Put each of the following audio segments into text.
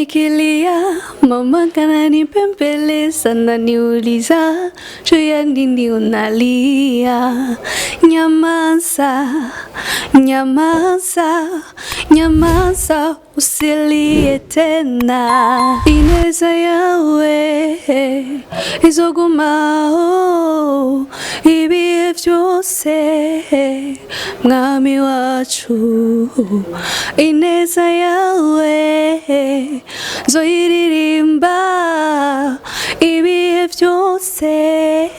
nikilia, mama kananipembeleza na niuliza juu ya nini unalia. Nyamaza, nyamaza, nyamaza, usilie tena. Ineza yawe izogumaho ibihe byose, mwami wacu. Ineza yawe zoyiririmba ibihe byose,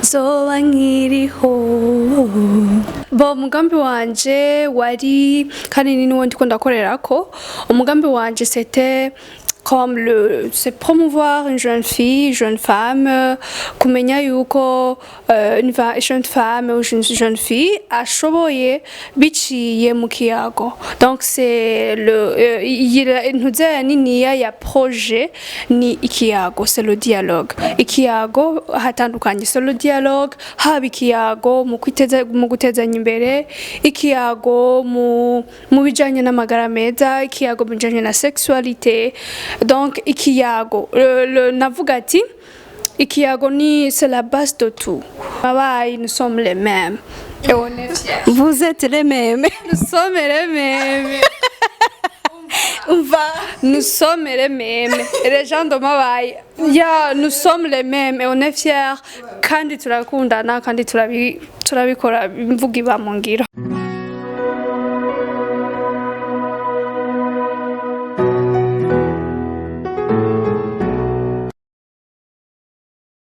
zoba nkiriho. Bo umugambi wanje wari kandi ni nuwo ndiko ndakorerako. Umugambi wanje c'était comme c'est promouvoir une jeune fille, jeune femme, kumenya yuko une jeune femme ou une jeune fille ashoboye biciye mu kiyago. Donc c'est ntuze niniya ya projet ni ikiyago, c'est le dialogue. Ikiyago hatandukanye, c'est le dialogue, haba ikiyago mu gutezanya imbere, ikiyago mu bijanye n'amagara meza, ikiyago mu bijanye na sexualité. Donc ikiyago navuga ati ikiyago ni c'est la base de tout. Mabaye nous sommes les mêmes et on est fiers. Vous êtes les mêmes. Nous sommes les mêmes. Nous sommes les mêmes. Et les gens de Mabaye, nous sommes les mêmes et on est fiers. Kandi turakundana kandi turabikora imvuga iba mu ngiro.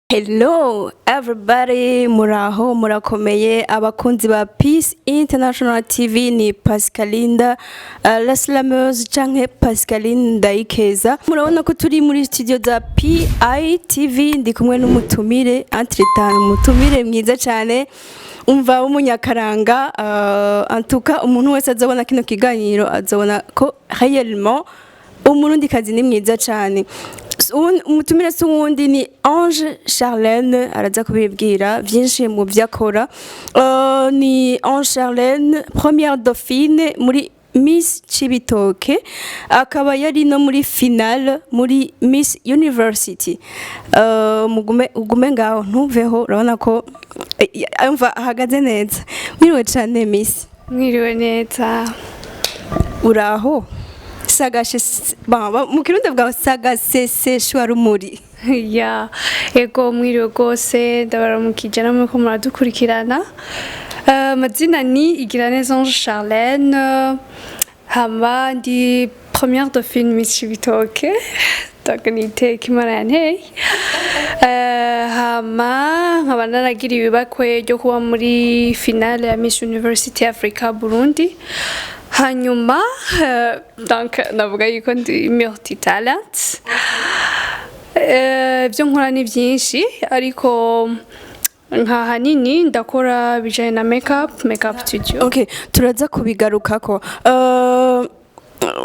Hello everybody, muraho murakomeye abakunzi ba Peace International TV. Ni Pascalinda la slameuse canke Pascaline Ndayikeza. Murabona ko turi muri studio za PITV, ndi kumwe n'umutumire entretant, umutumire mwiza cyane umva w'umunyakaranga. En tout cas umuntu wese azabona kino kiganiro azabona ko réellement umurundi kazi ni mwiza cyane. Umutumire s'uwundi ni Ange Charlène, araza kubibwira byinshi mu byakora. Ni Ange Charlène, première dauphine muri Miss Cibitoke, akaba yari no muri finale muri Miss University. Ugume ngaho ntuveho, urabona ko umva ahagaze neza. Mwiriwe cyane Miss. Mwiriwe neza. Uraho? Sagashe mu kirundi bwa sagasese shwarumuri. Ya ego mwiriwe gose, ndabaramukije namwe ko muradukurikirana. Mazina ni Igiraneza Ange Charlène, hamba ndi première dauphine Miss Cibitoke, donc nite kimarane. Hama nkaba naragira ibibakwe ryo kuba muri finale ya Miss University Africa Burundi. Hanyuma donc navuga yuko ndi multi-talent. Ibyo nkora ni byinshi ariko nka hanini ndakora bijanye na makeup studio. Okay, turaza kubigarukako.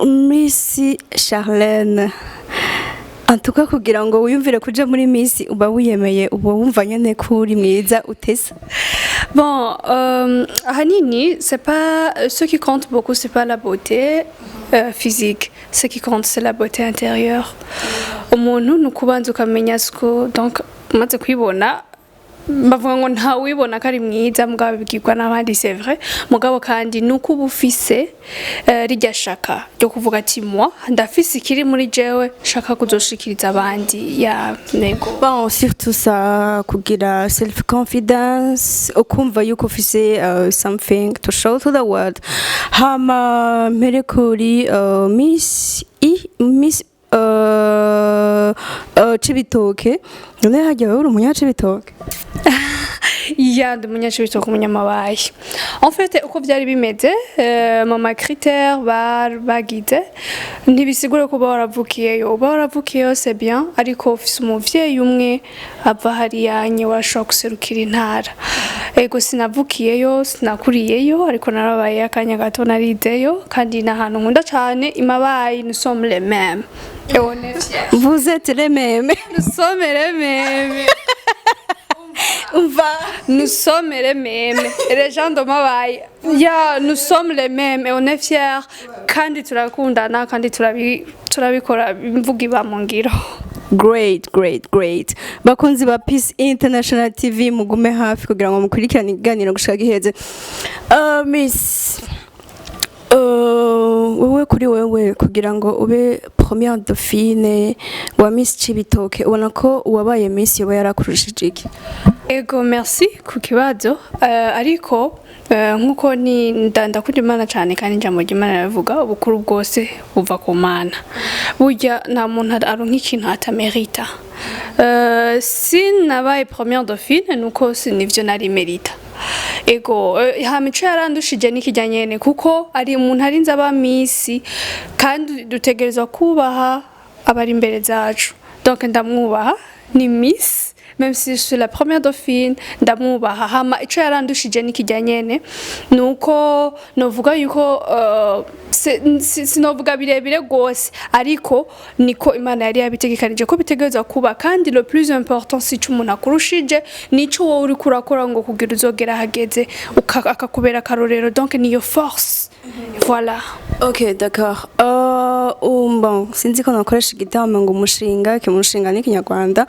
Miss Charlène, en tout cas kugira ngo wiyumvire kuja muri Miss uba wiyemeye, uba wumva nyene ko uri mwiza utesa. Bon, hanini, c'est pas ce qui compte beaucoup, c'est pas la beauté physique. Ce qui compte, c'est la beauté intérieure. Umuntu nukubanza ukamenya sko, donc maze kwibona bavuga ngo nta wibona kari mwiza mugabo bigirwa n'abandi, c'est vrai. Mugabo kandi nuko ubufise rijya shaka ryo kuvuga ati moi ndafise ikiri muri jewe shaka kuzoshikiriza abandi ya nego. Bon, surtout ça kugira self confidence, ukumva yuko ufise something to show to the world. Hama merekuri Miss Cibitoke, none hajya uri umunya Cibitoke? Ya ndi umunya Cibitoke, umunyamabaye. En fait uko byari bimeze mama critère bagize ntibisigura ko baravukiyeyo c'est bien, ariko ufise umuvyeyi umwe ava hariya nye washobora guserukira intara. Ego sinavukiyeyo sinakuriyeyo ariko narabaye akanya gato narideyo kandi n'ahantu nkunda cyane imabaye. Nous sommes les mêmes et on est fiers. Vous êtes les mêmes. Nous sommes les mêmes. nous sommes les mêmes. Les gens de Mabaye, nous sommes les mêmes et on est fiers. Kandi turakundana, kandi turabikora imvuga iba mu ngiro. Great. Bakunzi ba Peace International TV mugume hafi kugira ngo mukurikirane iganiro gushaka giheze. Miss wewe kuri wewe kugira ngo ube première dauphine wa Miss Cibitoke ubona ko wabaye Miss yoba yarakurushije iki? Ego merci ku kibazo ariko nkuko ni ndakunda Imana cyane kandi njambo ry'Imana yavuga ubukuru bwose buva ku Mana. Burya nta muntu aronka ikintu atamerita. Sinabaye première dauphine nuko sinivyo nari merita. Ego hamico yarandushije nikijyanyene kuko ari umuntu arinze aba Miss kandi dutegerezwa kubaha abari imbere zacu. Donc ndamwubaha ni Miss même si je suis la première dauphine ndamwubaha hama ico yarandushije nikijyanyene nuko novuga yuko sinovuga birebire gose ariko niko Imana yari yabitegekanije ko bitegerezwa kuba kandi le plus important si umuntu akurushije nico wowe uri kurakora ngo kugira uzogera hageze akakubera karorero donc niyo force. Voilà. Ok, d'accord. Bon, sinzi ko nakoresha igitamo ngo umushinga ni kinyarwanda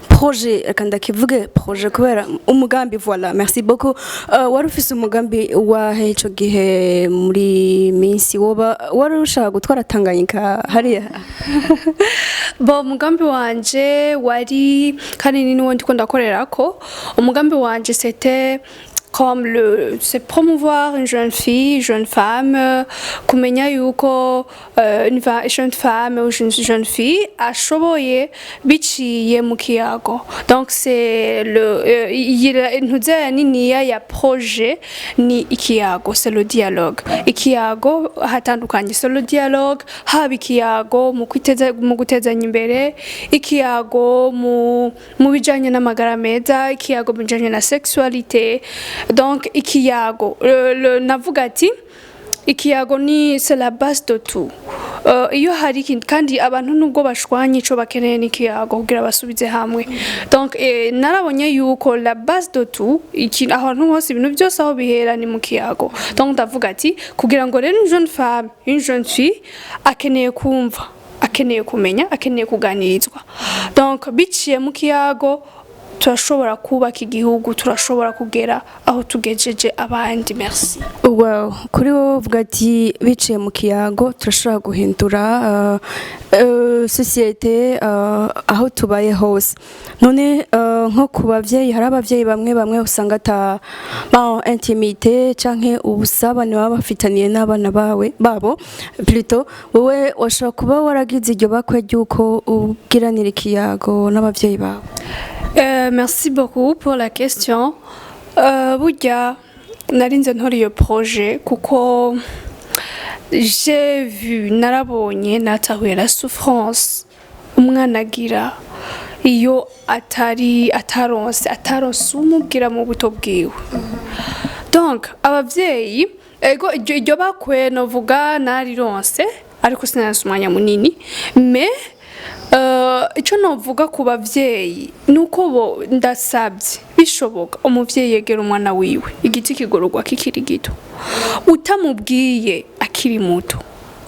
projet akanda kivuge projet kubera umugambi. Voilà, merci beaucoup. Wari ufise umugambi wa hecho gihe muri minsi woba wari ushaka gutwara Tanganyika hariya? Bon, umugambi wanje wari kanini ni wondi ko ndakorerako. Umugambi wanje c'était comme c'est promouvoir une jeune fille, jeune femme, kumenya yuko une jeune femme ou une jeune fille ashoboye biciye mu kiyago. Donc c'est ntuzeya ya projet ni ikiyago, c'est le dialogue. Ikiyago hatandukanye, c'est le dialogue, haba ikiyago mu gutezanya imbere, ikiyago mu bijanye n'amagara meza, ikiyago mu bijanye na sexualité. Donc ikiyago navuga ati ikiyago ni c'est la base de tout. Iyo hari kandi abantu nubwo bashwanye ico bakeneye n'ikiyago kugira basubize hamwe. Donc narabonye yuko la base de tout ahantu hose ibintu byose aho bihera ni mu kiyago. Donc ndavuga ati kugira ngo rero une jeune femme, une jeune fille akeneye kumva, akeneye kumenya, akeneye kuganirizwa. Donc biciye mu kiyago turashobora kubaka igihugu, turashobora kugera aho tugejeje abandi. Merci. Wow, kuri wowe uvuga ati biciye mu kiyago turashobora guhindura societe aho tubaye hose. None nko ku bavyeyi hari abavyeyi bamwe usanga ata intimité canke ubusabane baba bafitaniye n'abana babo plutôt wowe washobora kuba waragize iryo bakwe ryuko ugiranira ikiyago n'abavyeyi bawe? Merci beaucoup pour la question. Burya narinze ntori iyo projet kuko j'ai vu narabonye natahuye la souffrance umwana agira iyo ataronse umubwira mu buto bwiwe. Donc abavyeyi ego iryo bakwe novuga narironse ariko sinanse umwanya munini mais icyo novuga ku bavyeyi nuko bo ndasabye bishoboka umuvyeyi yegera umwana wiwe igiti kigororwa kikiri gito utamubwiye akiri muto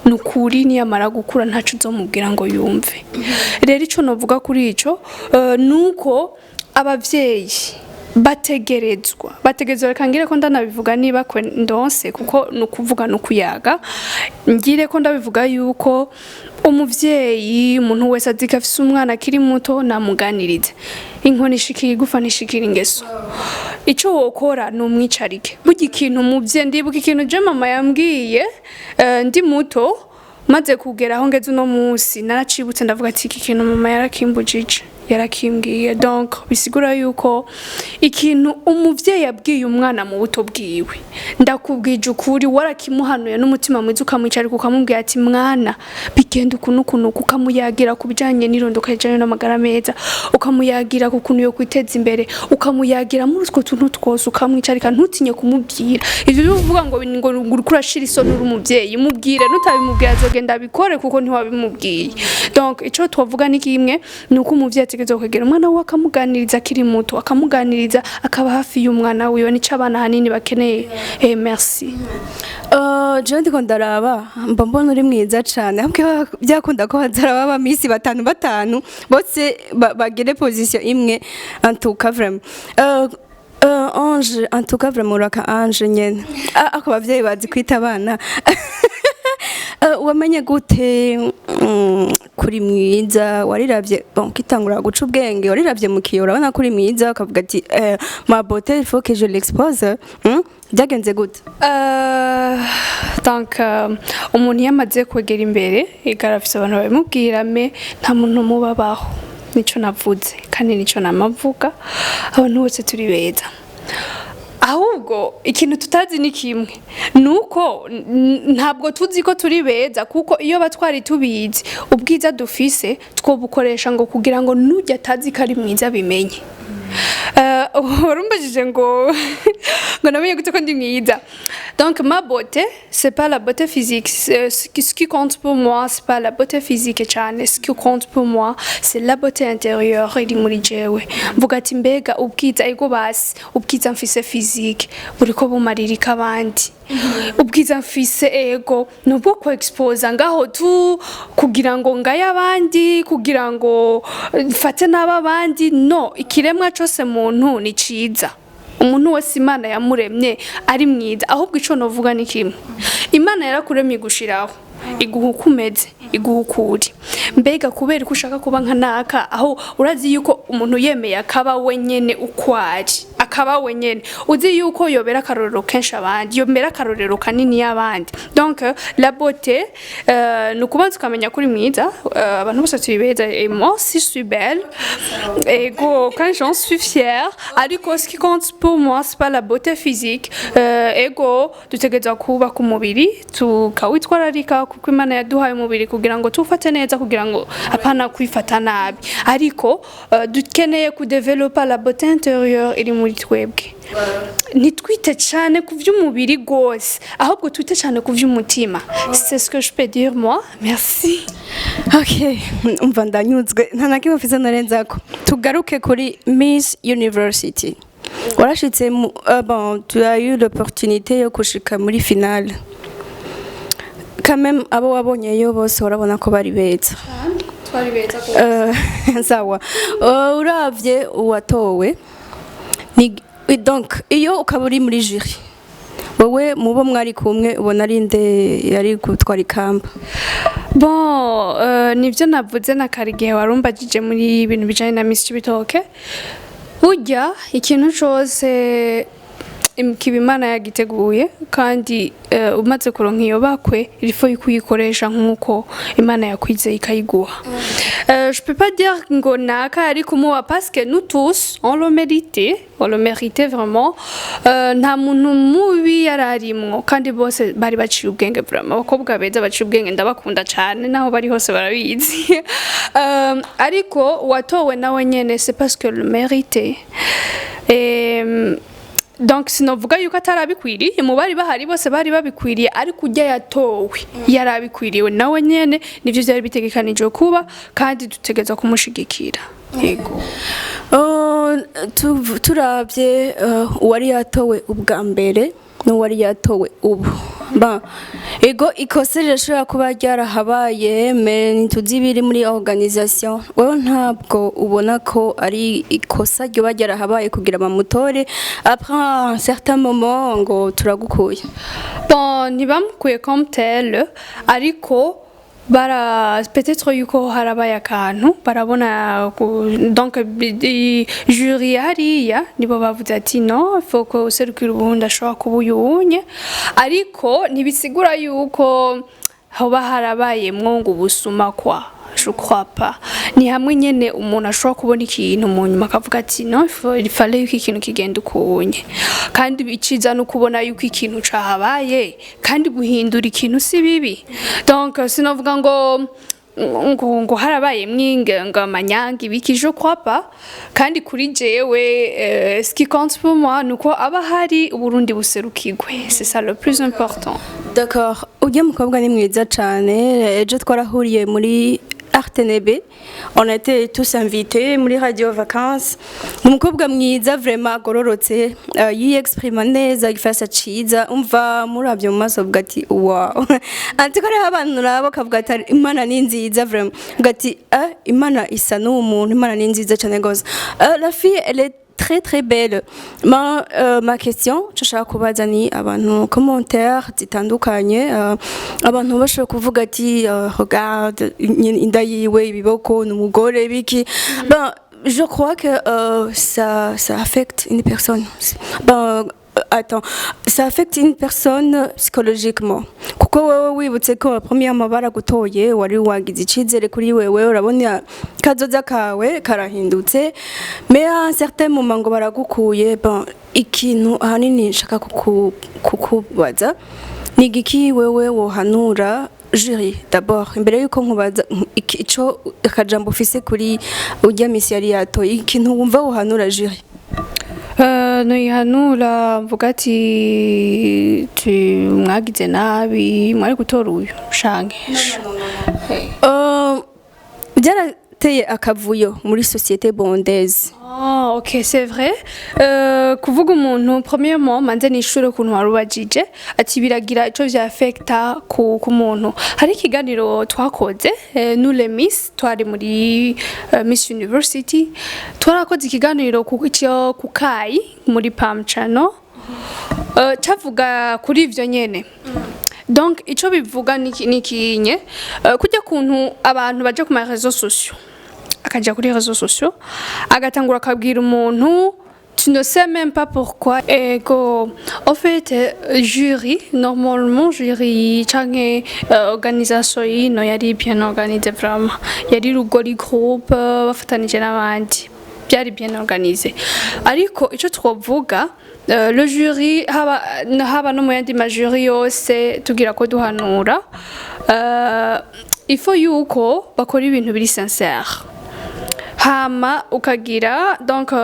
nukuri niyamara gukura ntacu uzomubwira ngo yumve. Rero icyo novuga kuri ico nuko abavyeyi bategerezwa reka ngire ko ndanabivuga niba kwe ndonse kuko nukuvuga nukuyaga ngire ko ndabivuga yuko umuvyeyi umuntu wese azika afise umwana akiri muto namuganirize inkoni ishikira gufa nishikira ingeso ico wokora numwicarike burya ikintu umuvyeyi ndibuka ikintu je mama yambwiye ndi muto maze kugera aho ngeze uno munsi naracibutse ndavuga ati iki kintu mama yarakimbujije yarakimbwiye. Donc bisigura yuko ikintu umuvyeyi yabwiye umwana mu buto bwiwe ndakubwije ukuri warakimuhanuye n'umutima mwiza ukamwicara ukamubwira ati mwana bigenda ukuntu ukamuyagira kubijanye n'irondoka rijanye n'amagara meza ukamuyagira kukuntu yo kwiteza imbere ukamuyagira muri utwo tuntu twose ukamwicarika ntutinye kumubwira ivyo bivuga ngo kurashira isoni uri umuvyeyi mubwire nutabimubwira azogenda bikore kuko ntiwabimubwiye. Donc ico twavuga ni kimwe nuko umuvyeyi yategerezwa kwegera umwana we akamuganiriza akiri muto akamuganiriza akaba hafi y'umwana wiwe nico abana hanini bakeneye merci je ndiko ndaraba mba mbona uri mwiza cane ahubwo byakunda ko hazaraba abamisi batanu bose bagere position imwe en tout cas vraiment Ange en tout cas vraiment uraka Ange nyene ako bavyeyi bazi kwita abana wamenye gute kuri mwiza wariravye bon kitangura guca ubwenge wariravye mu kiyo urabona kuri mwiza ukavuga ati ma beauté il faut que je l'expose byagenze gute donc umuntu yamaze kwegera imbere igarafise abantu babimubwira me nta muntu mubabaho nico navuze kandi nico namavuga abantu bose turi beza ahubwo ikintu tutazi ni kimwe nuko ntabwo tuzi ko turi beza kuko iyo batwari tubizi ubwiza dufise twobukoresha ngo kugira ngo nujya atazi ko ari mwiza bimenye warumbajije ngo namenye gute ko ndi mwiza donc ma beauté c'est pas la beauté physique ce qui compte pour moi c'est pas la beauté physique cyane ce qui compte pour moi c'est la beauté intérieure iri muri jewe mvuga ati mbega ubwiza ego basi ubwiza mfise physique buriko bumaririka abandi ubwiza mfise ego nubwo ko expose ngaho tu kugira ngo ngaya abandi kugira ngo mfate n'abandi no ikiremwa cyose muntu ni ciza umuntu wese Imana yamuremye ari mwiza ahubwo ico novuga ni kimwe Imana yarakuremye gushiraho iguha ukumeze iguha ukuri mbega kubera ko ushaka kuba nka naka aho urazi yuko umuntu yemeye akaba wenyene ukwari akaba wenyene uzi yuko yobera akarorero kenshi abandi yobera akarorero kanini y'abandi donc la beauté nukubanza ukamenya kuri mwiza abantu bose tubibeza et moi si je suis belle ego quand j'en suis fière ariko ce qui compte pour moi c'est pas la beauté physique ego dutegeza kuba ku mubiri tukawitwararika kuko Imana yaduhaye umubiri kugira ngo tufate neza kugira ngo apana kwifata nabi ariko dukeneye ku developer la beauté intérieure iri muri twebwe nitwite cyane ku vy'umubiri gose ahubwo twite cyane ku vy'umutima c'est ce que je peux dire moi merci okay umva ndanyuzwe nta nakimwe mfise narenzako tugaruke kuri Miss University warashitse bon tu as eu l'opportunité yo kushika muri finale quand même abo wabonyeyo bose urabona ko bari beza twari beza sawa uravye uwatowe ni donc iyo ukaba uri muri jury wowe mubo mwari kumwe ubona ari nde yari gutwara ikamba bon nivyo navuze na karigihe warumbajije muri ibintu bijanye na Miss Cibitoke burya ikintu cose Imana yagiteguye kandi umaze kuronka iyo bakwe ilifo kuyikoresha nkuko Imana yakwize ikayiguha je peux pas dire ngo naka ari kumuwa parce que nous tous on le méritait vraiment nta muntu mubi yararimwo kandi bose bari baciye ubwenge vraiment abakobwa beza baciye ubwenge ndabakunda cyane naho bari hose barabizi ariko watowe nawe nyene c'est parce que le méritait donc sinovuga yuko atarabikwiriye mu bari bahari bose bari babikwiriye ariko ujya yatowe yarabikwiriwe nawe nyene nivyo byari bitegekanije kuba kandi dutegeza kumushigikira yego turavye uwari yatowe ubwa mbere n'uwari yatowe ubu ba ego ikosa rirashobora kuba ryarahabaye ntituzi ibiri muri organisation wowe ntabwo ubona ko ari ikosa ryoba ryarahabaye kugira bamutore après un certain moment ngo turagukuye bon ntibamukuye comme tel ariko peut-être yuko harabaye akantu barabona donc jury hariya nibo bavuze ati no faut que userukira ubundi ashobora kuba uyunye ariko ntibisigura yuko hoba harabaye mwongo ubusuma kwa je crois pas ni hamwe nyene umuntu ashobora kubona ikintu mu nyuma akavuga ati no il fallait yuko ikintu kigenda ukunye kandi biciza no kubona yuko ikintu cahabaye kandi guhindura ikintu si bibi donc sinovuga ngo harabaye mwinga ngo amanyangi biki je crois pas kandi kuri jewe ce qui compte pour moi nuko aba hari uburundi buserukigwe c'est ça le plus important d'accord ujye mukobwa ni mwiza cyane ejo twarahuriye muri Artenebe. On était tous invités muri radio vacances. Umukobwa mwiza vraiment agororotse, yexprima neza igifasa ciza, umva muravyo mu maso bwati wow. Antiko rero abantu nabo kavuga ati Imana ni nziza vraiment. Gati Imana isa n'umuntu, Imana ni nziza cyane gose. La fille elle est très très belle. Ma question nshaka kubaza ni abantu commentaire zitandukanye, abantu bashobora kuvuga ati regarde inda yiwe ibiboko n'umugore biki. Je crois que ça affecte une personne. Ça affecte une personne psychologiquement. Kuko wewe wibutse ko premièrement baragutoye wari wagize icizere kuri wewe, urabona kazoza kawe karahindutse, mais à un certain moment ngo baragukuye. Ikintu ahanini nshaka kukubaza ni giki wewe wohanura jury d'abord imbere yuko nkubaza ico akajambo ufise kuri ujya misi yari yatoye, ikintu wumva wohanura jury? Noyihanura mvuga ati mwagize nabi mwari gutora uyu shange. Byarateye akavuyo muri société bondaise. Ok, c'est vrai. Kuvuga umuntu premièrement manze nishure kuntu warubajije ati biragira ico vyafecta ku muntu. Hari ikiganiro twakoze nous les Miss twari muri Miss University, twarakoze ikiganiro ku Kai muri Pam Channel, cavuga kuri ivyo nyene. Donc ico bivuga nikinye kujya kuntu abantu baje ku ma réseaux sociaux, akaja kuri réseaux sociaux agatangura akabwira umuntu tu ne sais même pas pourquoi. Ego en fait jury normalement jury canke organisation ino yari bien organisée vraiment, yari rugori groupe bafatanije n'abandi, byari bien organisé. Ariko ico twovuga le jury haba no mu yandi ma jury yose tugira ko duhanura il faut yuko bakora ibintu biri sincère. Hama ukagira donc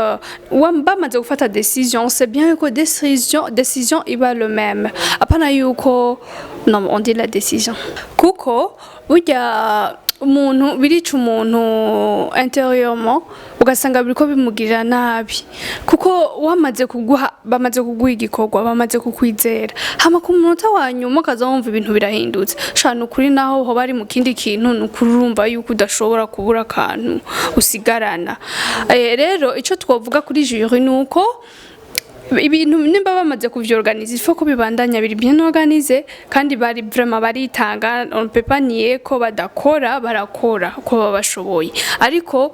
bamaze gufata décision, c'est bien que décision iba le même. Apana yuko non on dit la décision kuko burya umuntu birica umuntu intérieurement ugasanga biriko bimugirira nabi kuko bamaze kuguha igikorwa, bamaze kukwizera, hama ku munota wa nyuma ukazumva ibintu birahindutse shana ukuri naho ho bari mu kindi kintu nukurumva yuko udashobora kubura akantu usigarana. Rero ico twovuga kuri jury nuko ibintu nimba bamaze kuvyorganiza il faut ko bibandanya biri bien organisé kandi bari vraiment baritanga. On peut pas nier ko badakora, barakora ko babashoboye, ariko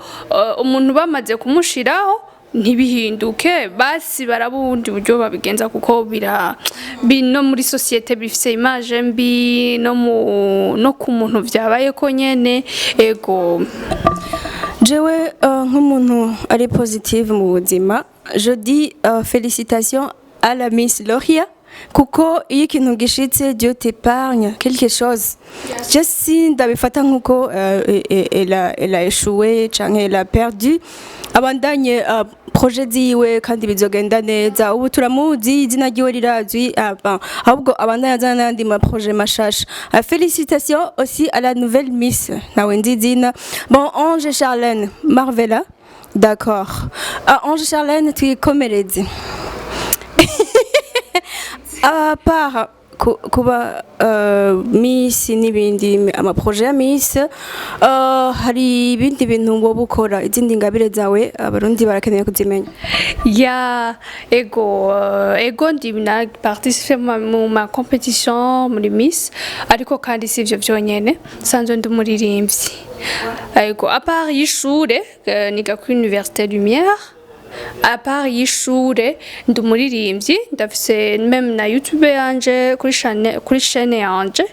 umuntu bamaze kumushiraho ntibihinduke basi barabundi buryo babigenza kuko bino muri société bifise image mbi no ku muntu vyabaye ko nyene. Ego jewe nk'umuntu ari positive mu buzima, je dis félicitations à la Miss Loria kuko iyo ikintu gishitse Dieu t'épargne quelque chose. Je si ndabifata nkuko elle a échoué canke elle a perdu, abandanye projet ziwe kandi bizogenda neza. Ubu turamuzi izina ryiwe rirazwi, ahubwo abandanye azana n'andi ma projet mashasha. Félicitations aussi à la nouvelle Miss nawe nzi izina. Bon, Ange Charlène Marvella, d'accord. Ange Charlène twikomereze. À part kuba Miss n'ibindi ama projet ya Miss, hari ibindi bintu ngo bukora, izindi ngabire zawe abarundi barakeneye kuzimenya. Ego ndi na participer mu ma compétition muri Miss, ariko kandi sivyo vyonyene sanzwe ndi muririmbyi. Ego à part y'ishure niga ku Université Lumière, à part y'ishure ndi umuririmbyi, ndafise même na YouTube yanje kuri chaîne yanje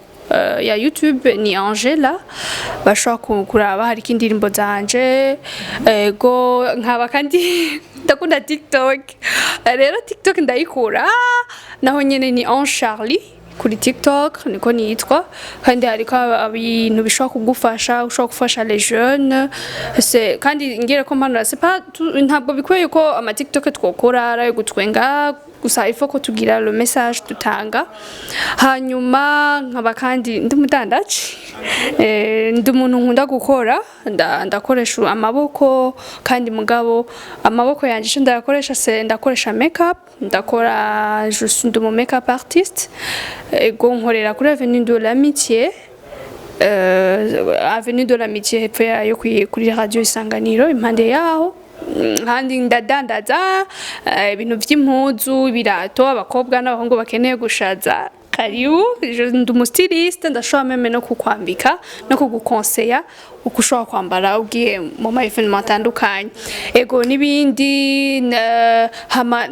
ya YouTube ni Angela, bashobora kuraba hari indirimbo zanje. Ego nkaba kandi ndakunda TikTok, rero TikTok ndayikura naho nyene ni Ange Charlie kuri TikTok niko nitwa, kandi hariko ibintu bishobora kugufasha, ushobora gufasha les jeunes. C'est kandi ngire ko mpanura c'est pas ntabwo bikwiye ko ama TikTok twokora yo gutwenga gusa il faut ko tugira le message dutanga hanyuma nkaba kandi ndi mudandaci ndi umuntu nkunda gukora ndakoresha amaboko kandi mugabo amaboko yanje ndakoresha makeup ndakora ndi mu makeup artist ego nkorera kuri Avenue de l'Amitié Avenue de l'Amitié hepfo yo kuri radio Isanganiro impande yaho kandi ndadandaza ibintu by'impuzu ibirato abakobwa n'abahungu bakeneye gushaza karibu ndi umustiliste ndashobora meme no kukwambika no kugukonseya uko ushobora kwambara ugiye mu ma evenement atandukanye ego n'ibindi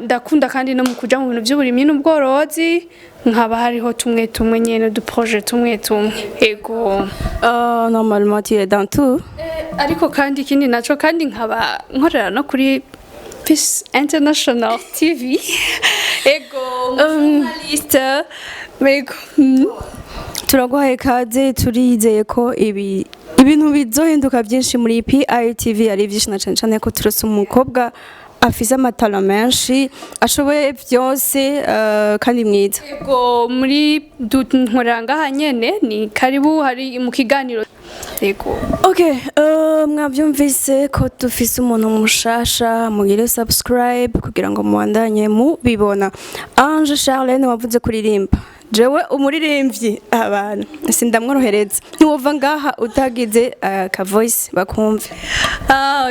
ndakunda kandi no mu kuja mu bintu by'uburimyi n'ubworozi nkaba hariho tumwe nyene du projet tumwe ego normalement tu es dans tout ariko kandi ikindi naco kandi nkaba nkorera no kuri Peace International TV ego journaliste ego turaguhaye kaze turizeye ko ibintu bizohinduka byinshi muri PITV ari byinshi na cyane ko turose umukobwa afise amatara menshi ashoboye byose kandi mwiza ego muri nkorera ngaha nyene ni karibu hari mu kiganiro ego okay mwabyumvise ko dufise umuntu mushasha mugire subscribe kugira ngo mubandanye mubibona Ange Charlene wavuze kuririmba jewe umuririmbyi abantu sindamworohereza ntiwova ngaha utagize ka voice bakumve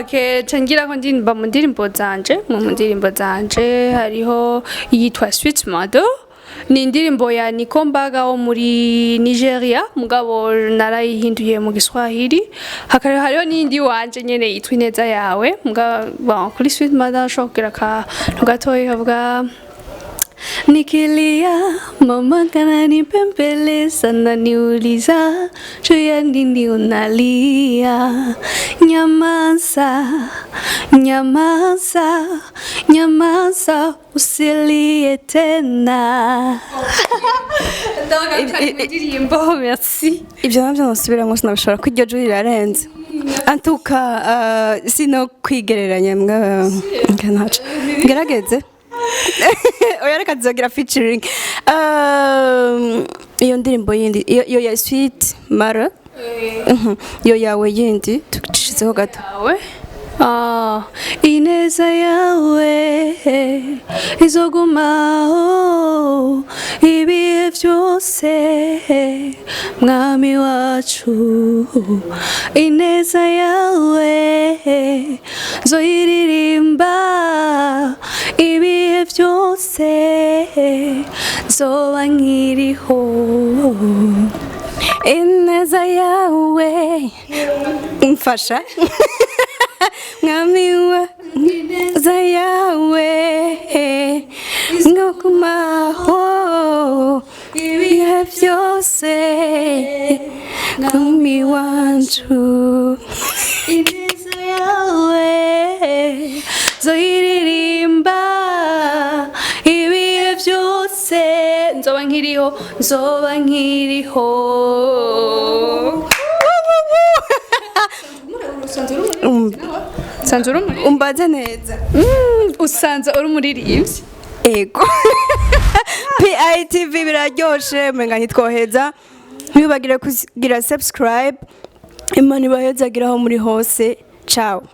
okay cangira ko ndimba mu ndirimbo zanje hariho yitwa Sweet Mother ni indirimbo ya Nikombaga wo muri Nigeria mugabo narayihinduye mu Giswahili hariho n'indi wanje nyene yitwa Ineza yawe mugabo kuri Sweet Mother shokera ka gatoyi kavuga nikilia mama kananipembeleza naniuliza juu ya nini unalia nyamaza usilie tena merci ibyo nabyo nosubira ngo sinabishobora ko iryo juri rirarenze antuka sino kwigereranya ntaco gerageze oya reka tuzogira featuring iyo ndirimbo yindi iyo ya Sweet Mother iyo yawe yindi tucishizeho gato ineza yawe izogumaho ibihe byose mwami wacu ineza yawe zoyiririmba ibihe byose zoba nkiriho ineza yawe umfasha mwami wa ineza yawe ngokumaho ibihe byose mwami wacu ineza yawe zoyiririmba ibihe byose nzoba nkiriho umbaze neza usanze uri umuririmbyi ego PITV biraryoshe menganye twoheza ntibagire kugira subscribe imana ibahezagiraho muri hose ciao